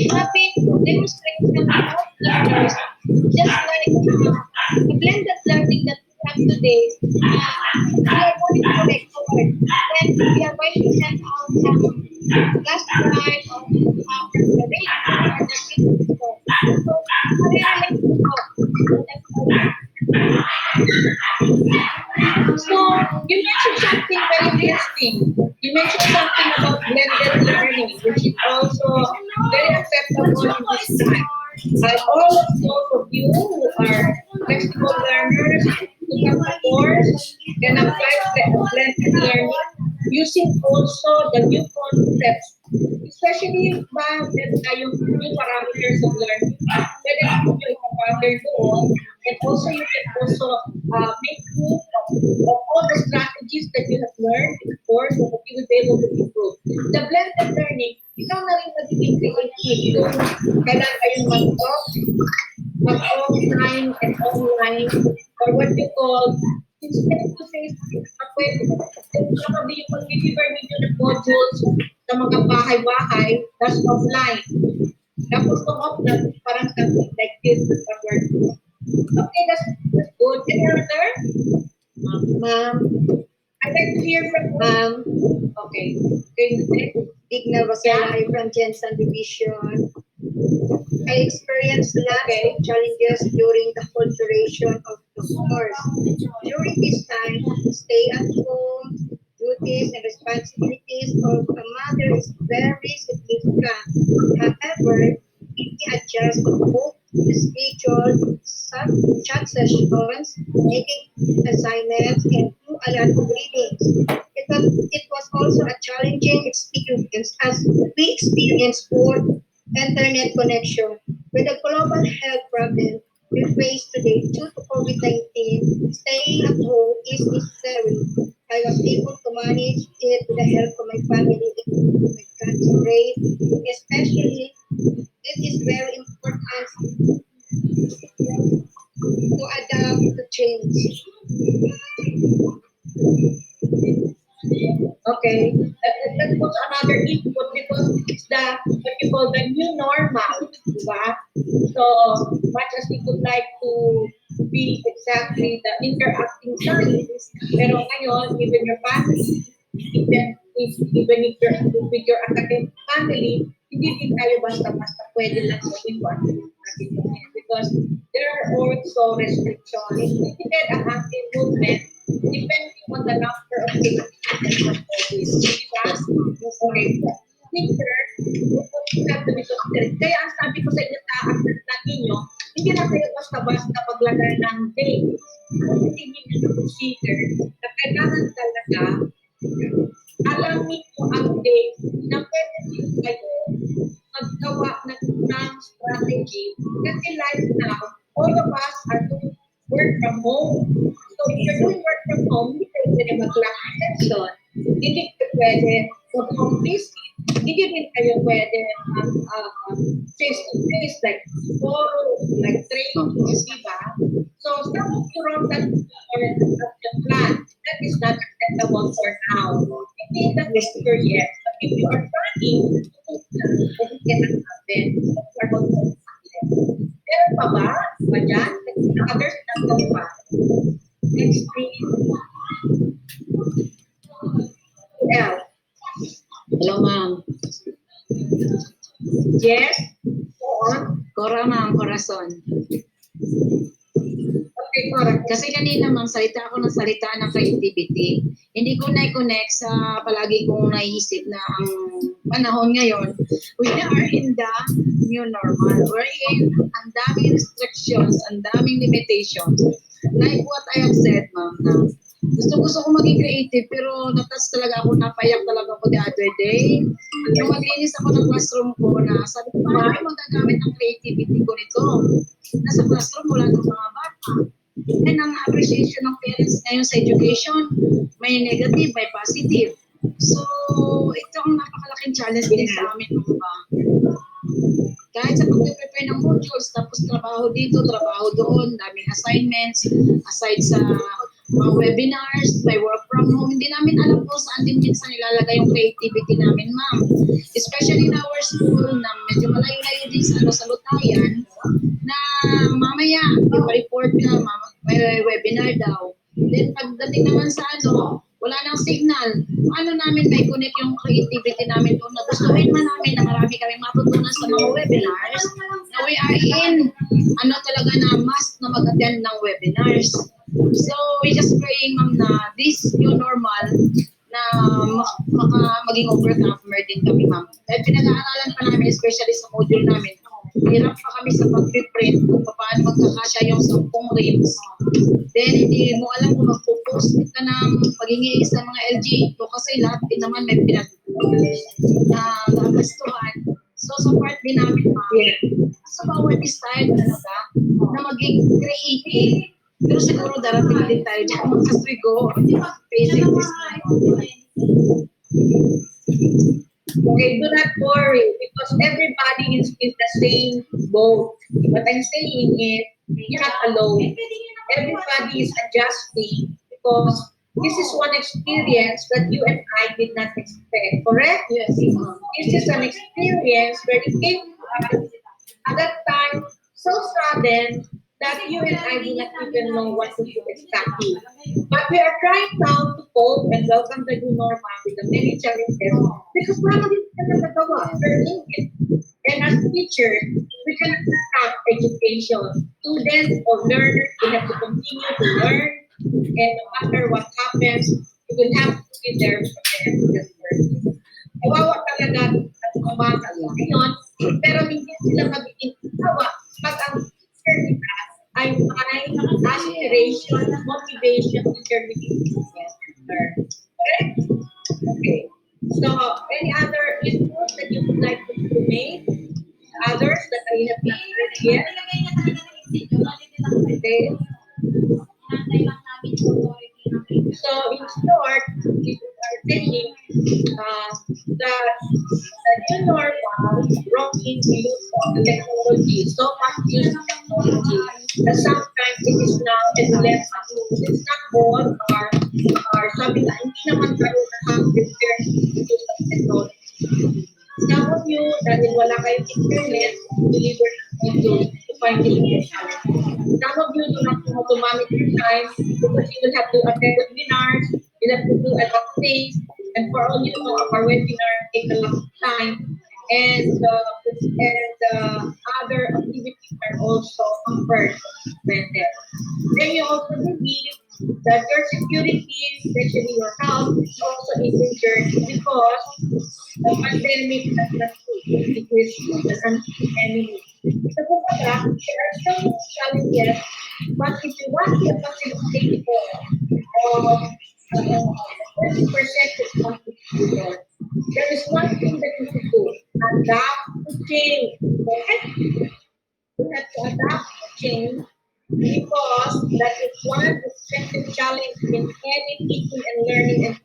having demonstration of learners, just like the blended learning that we have today, we are going to record. Then we are going to send out some last drive of the radio or the video. So we are like to go. So you mentioned something very interesting. You mentioned something about blended learning, which is also very acceptable in this time. All of those of you who are flexible learners who have a course can apply blended learning using also the new concepts, especially yung new parameters of learning. Pwede nyo i-compare doon, and also you can also make use of all the strategies that you have learned in the course so that you will be able to improve. The blended learning, ikaw na rin magiging creative kung kailan kayong mag-offline and online, or what you call, instead to say, pwede, probably yung pag-deliver ninyo ng modules sa mga bahay-bahay, that's offline. Tapos kung offline, parang something like this, that we're doing. Okay, that's good. Any other? Ma'am, I'd like to hear from ma'am, Okay. Okay. Digna Vasela from Jensen Division. I experienced lots of challenges during the whole duration of the course. During this time, stay at home, duties and responsibilities of a mother is very significant. However, if we adjust both the schedule, chat sessions, making assignments, and do a lot of readings. It was also a challenging experience as we experienced poor internet connection. With the global health problem we face today due to COVID-19, staying at home is necessary. I was able to manage it with the help of my family and my grade, especially it is very important to adapt to change. Okay, let's put another input because it's the what you call the new normal, diba? So much as we would like to be exactly the interacting science, pero ngayon, even your family, even even if you're with your academic family, hindi din tayo basta-basta pwede lang gawin kung ano yung natin gawin. Because there are also restrictions. Limited ang active movement depending on the number of cases of COVID. Diba? Okay. Teacher, you have to be considerate. Kaya ang sabi ko sa inyo, na ninyo, hindi na kayo basta-basta paglagay ng date. Hindi ninyo na consider na kailangan talaga alamin mo ang date na pwede din kayo maggawa ng strategy. Kasi like now, all of us are doing work from home. So if you're doing work from home, hindi kayo pwede mag-class session. Hindi kayo pwede mag-home visit. Hindi din kayo pwede face-to-face like tomorrow, like training, diba? So some of you wrote that the plan. That is not acceptable for now. Hindi the future yet. But if you are planning to do that, then it cannot happen. You are going to happen. Meron pa ba? Ba dyan? Others na pa. Next please. Who else? Hello, ma'am. Yes? Go on. Cora, ma'am, Corazon. Okay, correct. Kasi kanina, ma'am, salita ako ng salita ng creativity. Hindi ko na-connect sa palagi kong naisip na ang panahon ngayon, we are in the new normal. Wherein, ang daming restrictions, ang daming limitations. Like what I have said, ma'am, na gusto ko maging creative, pero natas talaga ako, napayak talaga ako the other day. Nung maglinis ako ng classroom ko, na sabi ko, paano ko magagamit ang creativity ko nito? Nasa classroom, wala ng mga bata. And ang appreciation ng parents ngayon sa education, may negative, may positive. So, ito ang napakalaking challenge din sa amin, mga ba? Kahit sa pag-prepare ng modules, tapos trabaho dito, trabaho doon, daming assignments, aside sa mga webinars, may work from home, hindi namin alam kung saan din minsan nilalagay yung creativity namin, ma'am. Especially in our school na medyo malayo-layo din sa Lutayan, na mamaya, ipa-report ka, may webinar daw. Then pagdating naman sa wala nang signal. Paano namin may connect yung creativity namin doon na gustuhin man namin na marami kami matutunan sa mga webinars na we are in talaga na must na mag-attend ng webinars. So we just praying, ma'am, na this new normal na maging overcomer din kami, ma'am. Dahil pinag-aaralan pa namin, especially sa module namin, hirap pa kami sa pag-print kung paano magkakasya yung 10 reams. Then, hindi mo alam kung magpo-post ka ng paghingi sa mga LG. So, kasi lahat din naman may pinag-gastuhan. So, sa part din namin, sa power this time talaga, na maging creative. Pero siguro darating din tayo dyan as we go facing this moment. Okay, do not worry because everybody is in the same boat. What I'm saying is, you're not alone. Everybody is adjusting because this is one experience that you and I did not expect, correct? Yes. This is an experience where it came to us at that time so sudden that you and I do not even know what to do exactly. But we are trying now to cope and welcome the new normal with the many challenges because wala din ka nagawa. We're in it. And as teachers, we cannot stop education. Students or learners will have to continue to learn, and no matter what happens, we will have to be there for them. Kawawa talaga at mga bata ngayon, pero hindi sila magiging kawawa pag ang teacher nila ay may aspiration, motivation to journey. Correct? Okay. So, any other input that you would like to make? Others that I have not heard yet? Okay. So, in short, we are saying that the new normal brought in use of technology, so much use of technology, that sometimes it is now and less. It's not all are sabi na hindi naman tayo nakaka-prepare to use of technology. Some of you, dahil wala kayong internet, deliver to find it. Some of you do not know how to manage your time because you will have to attend webinars, you have to do a lot of things. And for all you know, our webinar take a lot of time, and other activities are also offered when there. Then you also believe that your security, especially your health, is also endangered because the pandemic has not decreased an enemy. So, kumbaga, there are some challenges, but if you want to facilitate of 20% is contributor, there is one thing that you should do, adapt to change. Okay? You have to adapt to change because that is one essential challenge in any teaching and learning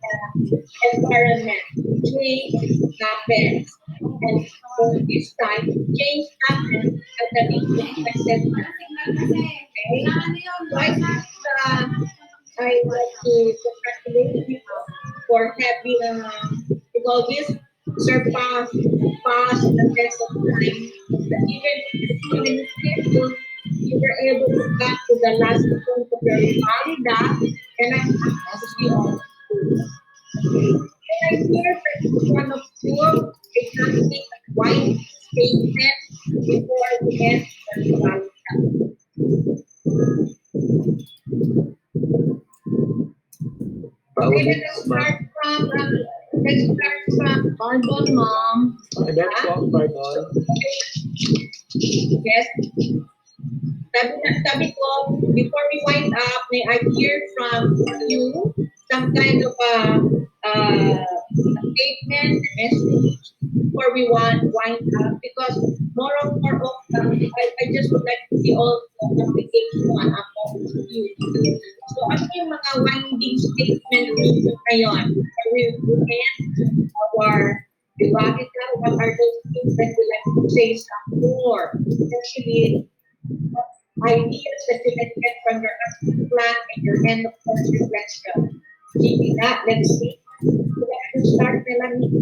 environment. Change happens. And for this time, change happens at the unexpected time. Okay? So I want to congratulate you for having all this surpass past the test of time. That even if you were able to get to the last point of your valida, and I'm happy to all. And I hear from each one of you exactly why statement before the end of the valida. Okay, let's start from Pardon, ma'am. Pardon. yes. Sabi ko, before we wind up, may I hear from you some kind of a statement, a message before we wind up because I just would like to see all the application among you. So ano yung mga winding statement ninyo ngayon? Are we end our Vivagita? What are those things that we like to say some more? Especially ideas that you can get from your action plan and your end of course reflection. Sige na, let's see. Let's start, Melanie.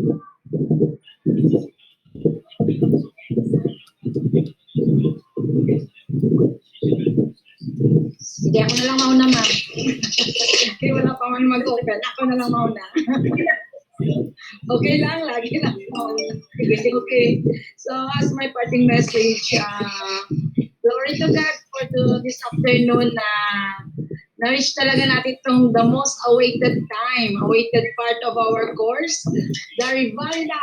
Sige, ako na lang mauna, ma'am. Kasi wala pa man mag-open. Ako na lang mauna. Okay lang, lagi lang mauna. Okay. So, as my parting message, glory to God for this afternoon na na-reach talaga natin itong the most awaited time, awaited part of our course, the Rivalda.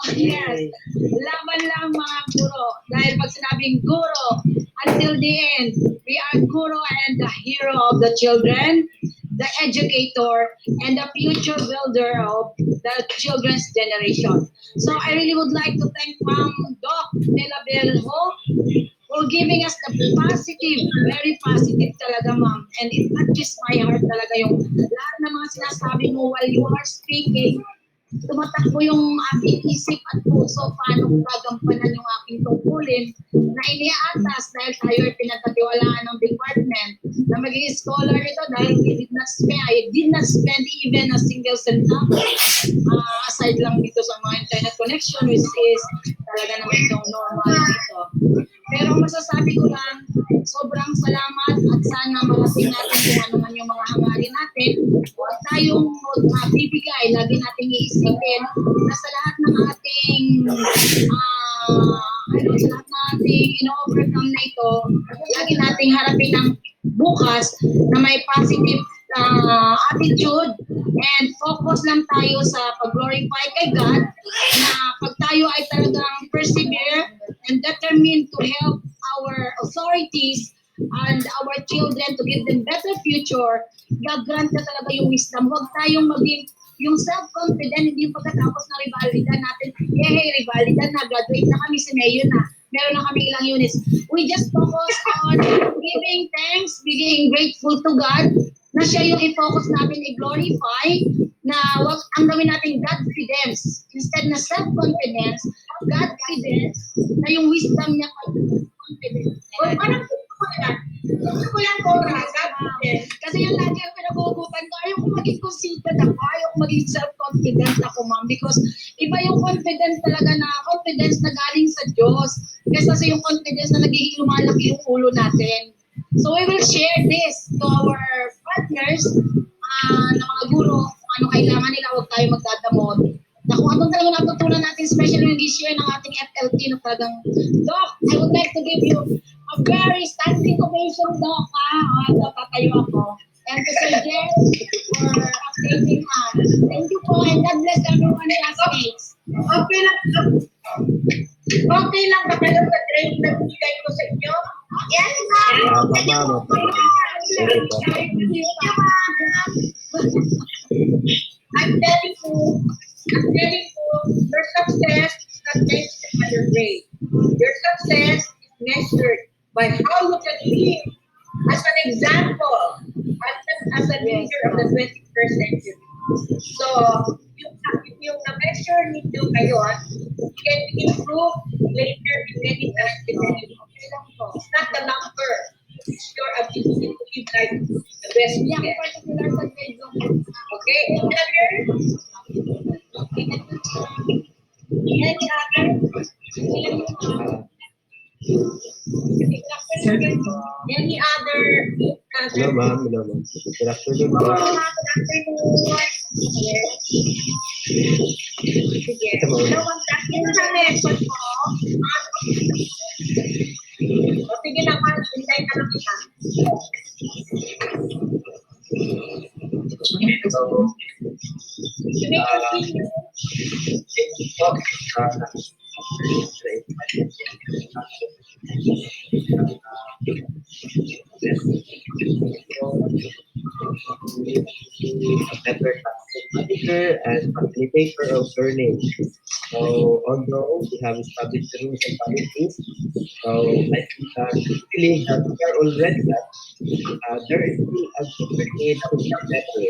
Oh, yes. Laban lang mga guro. Dahil pag sinabing guro, until the end, we are guro and the hero of the children, the educator, and the future builder of the children's generation. So I really would like to thank Ma'am Doc Nela Belho for giving us the positive, very positive talaga, ma'am. And it touches my heart talaga yung lahat ng mga sinasabi mo while you are speaking. Tumatakbo yung aking isip at puso paano gagampanan yung aking tungkulin na iniaatas dahil tayo ay pinagkatiwalaan ng department na maging scholar nito dahil I did not spend even a single centavo aside lang dito sa mga internet connection which is talaga naman yung normal dito. Pero masasabi ko lang, sobrang salamat at sana malating natin kung ano man yung mga hangarin natin. Huwag tayong bibigay, lagi natin iisipin na sa lahat ng ating sa lahat ng ating ino-overcome na ito, lagi nating harapin ang bukas na may positive attitude and focus lang tayo sa pag-glorify kay God na pag tayo ay talagang persevere and determined to help our authorities and our children to give them better future, gag-grant na talaga yung wisdom. Huwag tayong maging yung self-confident, hindi yung pagkatapos na rivalida natin, rivalida na, graduate na kami, si Mayo na, meron na kami ilang units. We just focus on giving thanks, being grateful to God, na siya yung i-focus natin, i-glorify, na wag ang gawin natin Godfidence. Instead na self-confidence, Godfidence, na yung wisdom niya confidence. O parang gusto ko yan, Cora, Godfidence. Kasi yung lagi ang pinagugutan ko, ayaw ko maging conceited ako, ayaw ko maging self-confident ako, ma'am, because iba yung confidence talaga na confidence na galing sa Diyos, kasi yung confidence na nagiging lumalaki yung ulo natin. So we will share this to our partners na mga guro kailangan nila huwag tayo magdadamot. Na kung anong talaga natutunan natin, especially yung this year ng ating FLT, na talagang, Doc, I would like to give you a very standing ovation, Doc. Tatayo ako. And to Sir Jeff for updating us. Thank you po, and God bless everyone, classmates. Okay lang. Okay lang ba kayo sa training na bigay ko sa inyo? Yes, ma'am. Ma'am. Thank you po. I'm telling you, your success is not measured by your grade. Your success is measured by how you can live as an example, as a leader of the 21st century. So, yung na-measure ninyo ngayon, you can improve later in many times in the future. It's not the number. It's your ability to live life the best you can. Okay? Any other? Any other? Hello, ma'am. Hello, ma'am. Good afternoon po. Sige. Hello, ma'am. Ito na message po. O sige lang, ma'am. Hintay ka lang kita. Should we continue? A better manager and facilitator of learning. So, although we have established the rules and policies, so I believe that we are already that there is still a deeper need to be better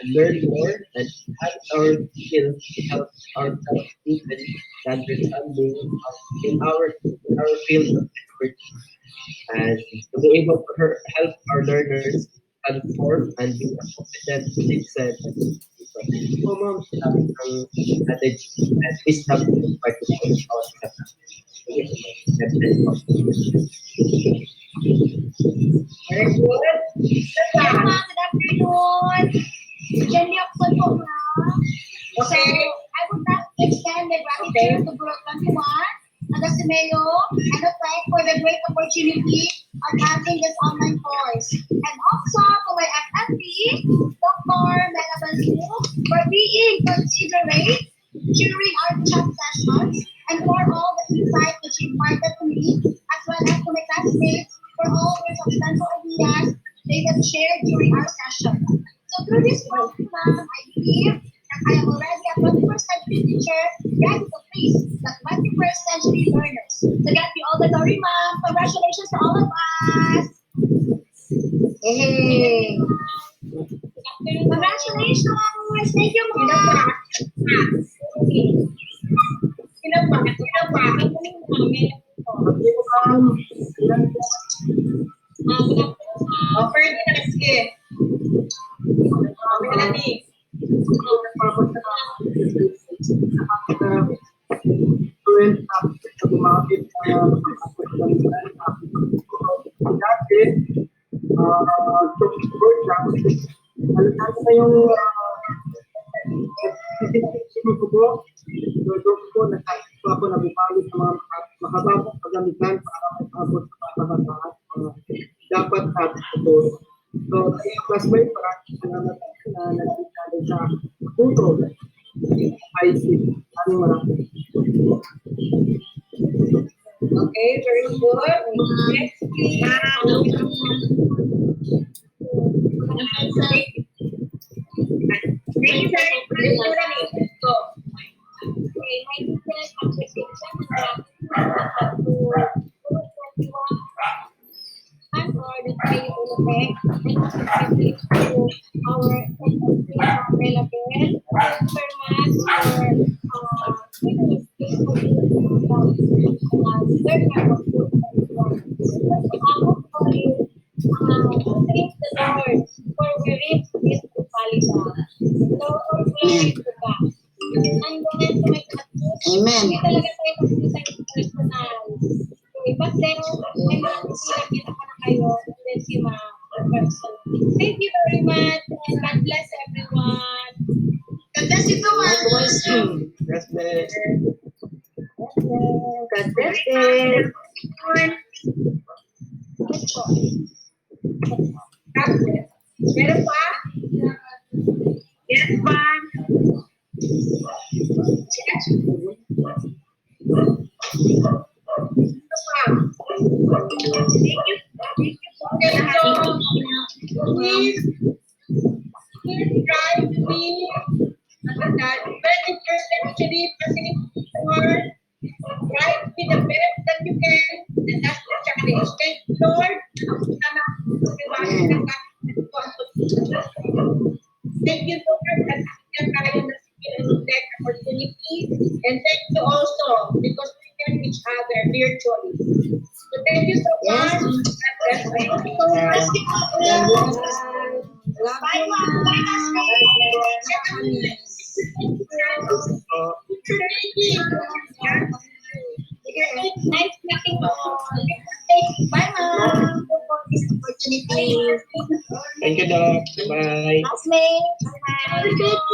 and learn more and add our skills to help ourselves deepen the understanding in our field of expertise and to be able to help our learners transform and be a competent citizen. So, ma'am, sinabi ng adage and wisdom is part of our success. Yes, ma'am. Very good. Hello, ma'am. Good afternoon. Jenny ako po, ma'am. So, Okay. I would like to extend my gratitude to GURO21, Agasimeo, and the thank for the great opportunity of having this online course. And also to my FFP, Dr. Melabal for being considerate during our chat sessions and for all the insight which you imparted to me, as well as to my classmates for all their substantial ideas they have shared during our session. So through this program, I believe that I am already a 21st century teacher ready to face the 21st century learners. So get you all the glory, ma'am. Congratulations to all of us. Hey! Congratulations. Thank you, ma'am. Sino pa? Oh, Ferdinand, sige. Melanie. Current sa gumamit dati, workshop, alam na yung ko po, nagkakita po ako na bumali sa mga makababang pagamitan para makabot sa mga kabataan dapat natin ito. So, sa iyo, classmate, maraming salamat na nagkita sa tuto. IC. Maraming. Okay, very good. Next, please. Thank you, sir. Go. Okay, my detailed application to and or the tayo effect and especially to our industry available performance thank the Lord for we reach this Palisa. So, all glory to God. And then to my classmates, Amen. hindi talaga tayo makikita yung personal. But then, I want to see nakita ko na kayo and then si ma person. Thank you very much and God bless everyone. Bless, bless. God bless it. Meron pa? Yes, ma'am. Okay, so please try to be that when you're actually facilitator, try to be the best that you can, and that's the challenge. Thank you, Lord. Thank you, Lord, that bigyan tayo ng next opportunity. And thank you also because we can each other virtually. So thank you so much. God bless you. Bye, ma'am. Bye, Nice meeting you. Bye, ma'am. For this opportunity. Thank you, Doc. Bye. Classmate. Bye, everyone.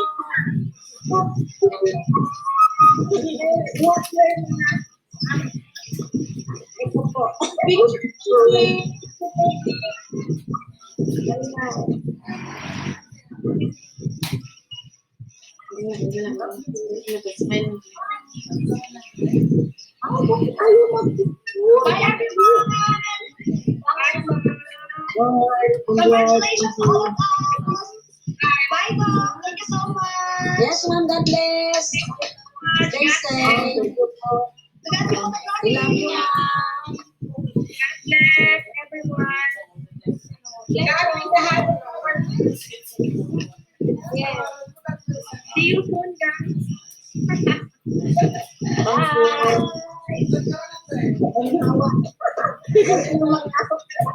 Congratulations to all of us. Bye, ma'am. Thank you so much. Yes, ma'am. God bless. Stay safe. We love you, ma'am. God bless everyone. See you soon, guys.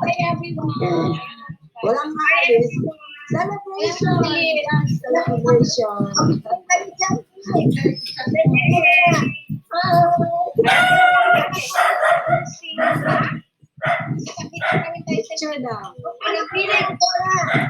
Bye, everyone. Walang maalis. Celebration. Celebration. Picture daw. Pilipinas, Dora.